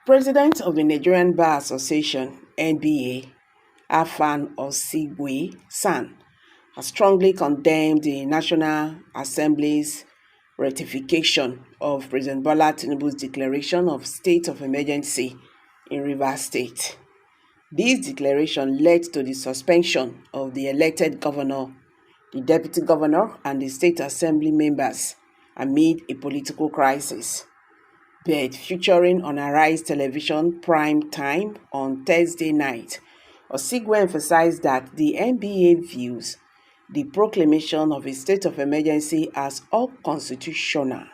President of the Nigerian Bar Association (NBA), Afan Osigwe San, has strongly condemned the National Assembly's ratification of President Bola Tinubu's declaration of state of emergency in Rivers State. This declaration led to the suspension of the elected governor, the deputy governor, and the state assembly members amid a political crisis. But featuring on Arise Television Prime Time on Thursday night, Osigwe emphasized that the NBA views the proclamation of a state of emergency as unconstitutional,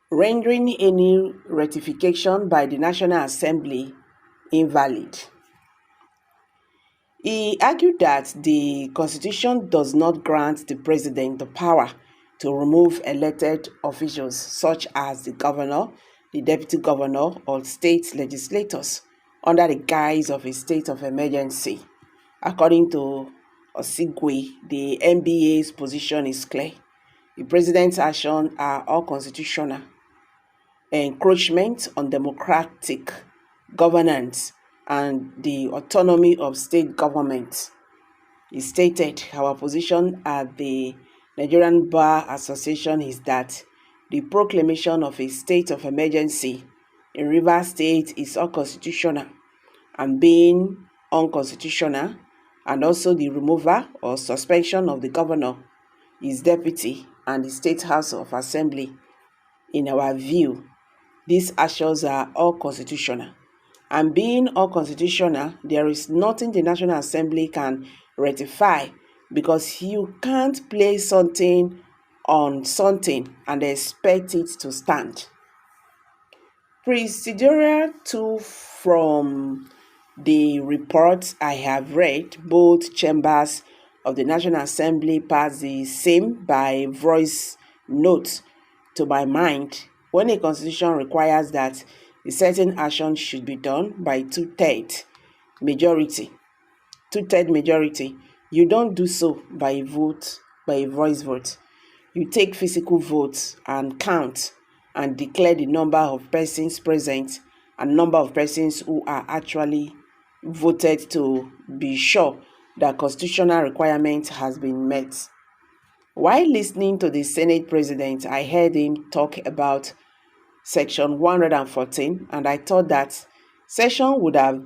rendering any ratification by the National Assembly invalid. He argued that the Constitution does not grant the President the power to remove elected officials such as the governor, the deputy governor, or state legislators under the guise of a state of emergency. According to Osigwe, the NBA's position is clear. The president's actions are unconstitutional, encroachment on democratic governance and the autonomy of state government. He stated, "Our position at the Nigerian Bar Association is that the proclamation of a state of emergency in Rivers State is unconstitutional, and being unconstitutional, and also the removal or suspension of the governor, his deputy, and the State House of Assembly. In our view, these actions are unconstitutional. And being unconstitutional, there is nothing the National Assembly can ratify, because you can't place something on something and expect it to stand." Procedural to from the reports I have read, both chambers of the National Assembly passed the same by voice note to my mind when a constitution requires that a certain action should be done by two-thirds majority. You don't do so by a voice vote. You take physical votes and count and declare the number of persons present and number of persons who are actually voted to be sure that constitutional requirement has been met. While listening to the Senate President, I heard him talk about Section 114, and I thought that section would have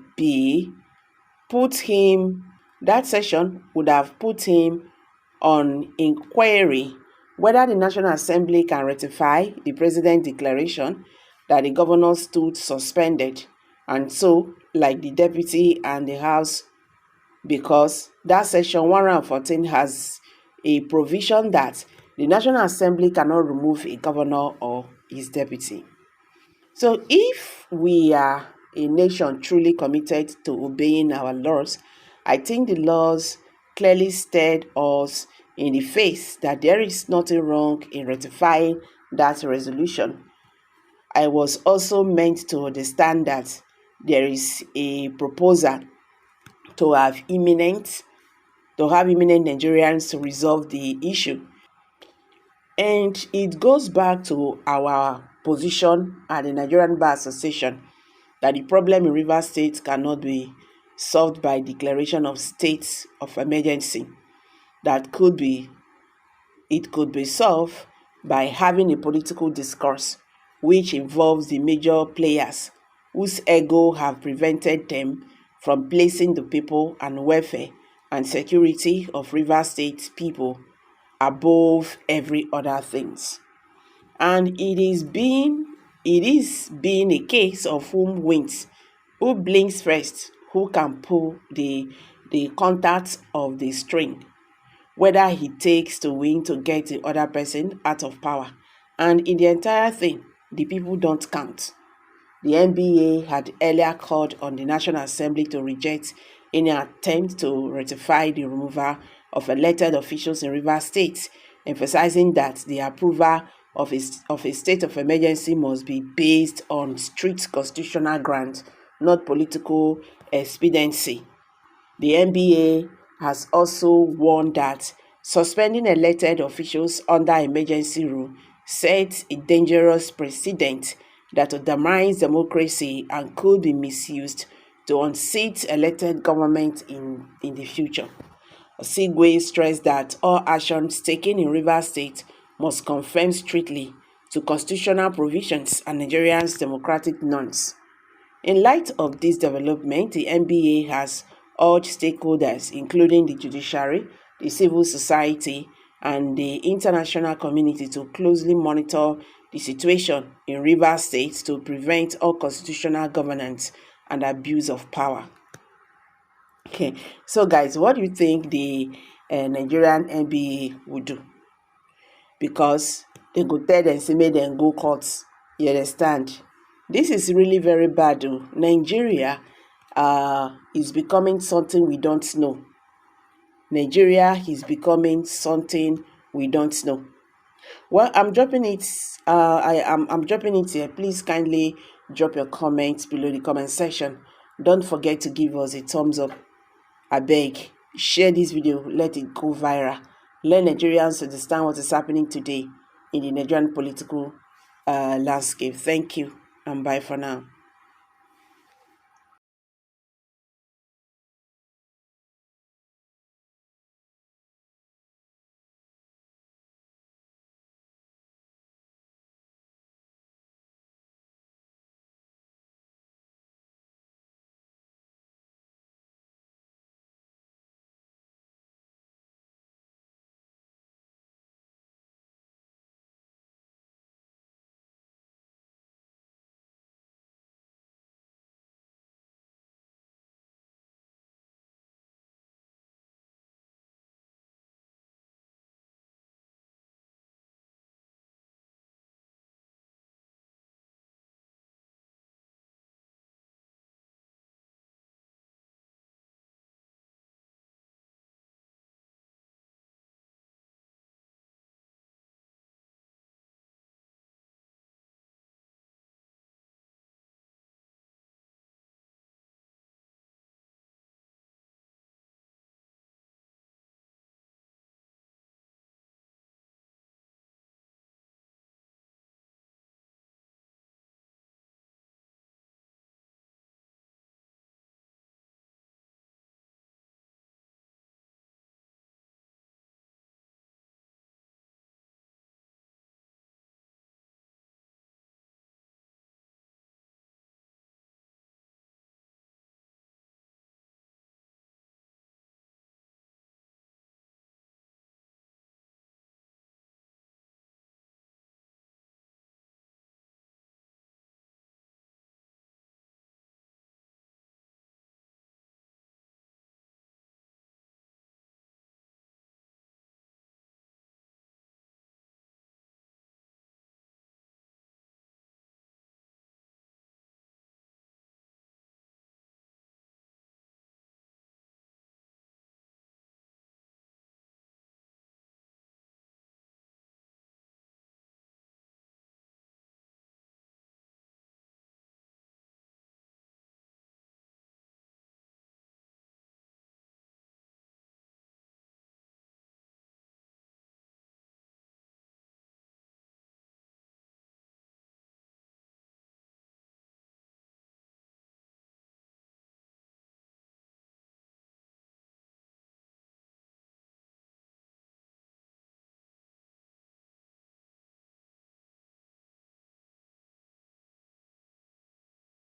put him on inquiry whether the National Assembly can ratify the President's declaration that the governor stood suspended, and so, like the deputy and the House, because that Section 114 has a provision that the National Assembly cannot remove a governor or his deputy. So if we are a nation truly committed to obeying our laws, I think the laws clearly stared us in the face that there is nothing wrong in ratifying that resolution. I was also meant to understand that there is a proposal to have imminent Nigerians to resolve the issue. And it goes back to our position at the Nigerian Bar Association that the problem in Rivers State cannot be solved by declaration of state of emergency. It could be solved by having a political discourse which involves the major players whose ego have prevented them from placing the people and welfare and security of Rivers State people above every other things. And it is being a case of whom wins, who blinks first, who can pull the contact of the string, whether he takes to win to get the other person out of power. And in the entire thing, the people don't count. The NBA had earlier called on the National Assembly to reject any attempt to ratify the removal of elected officials in Rivers State, emphasizing that the approval of a state of emergency must be based on strict constitutional grounds, not political expediency. The NBA has also warned that suspending elected officials under emergency rule sets a dangerous precedent that undermines democracy and could be misused to unseat elected government in the future. Osigwe stressed that all actions taken in Rivers State must conform strictly to constitutional provisions and Nigerians' democratic norms. In light of this development, the NBA has urged stakeholders, including the judiciary, the civil society, and the international community, to closely monitor the situation in Rivers State to prevent unconstitutional governance and abuse of power. Okay, so guys, what do you think the Nigerian NBA would do? Because they go tell them, say, make them go courts. You understand? This is really very bad. Nigeria is becoming something we don't know. Nigeria is becoming something we don't know. Well, I'm dropping it. I'm dropping it here. Please kindly drop your comments below the comment section. Don't forget to give us a thumbs up. I beg, share this video, let it go viral. Let Nigerians understand what is happening today in the Nigerian political landscape. Thank you and bye for now.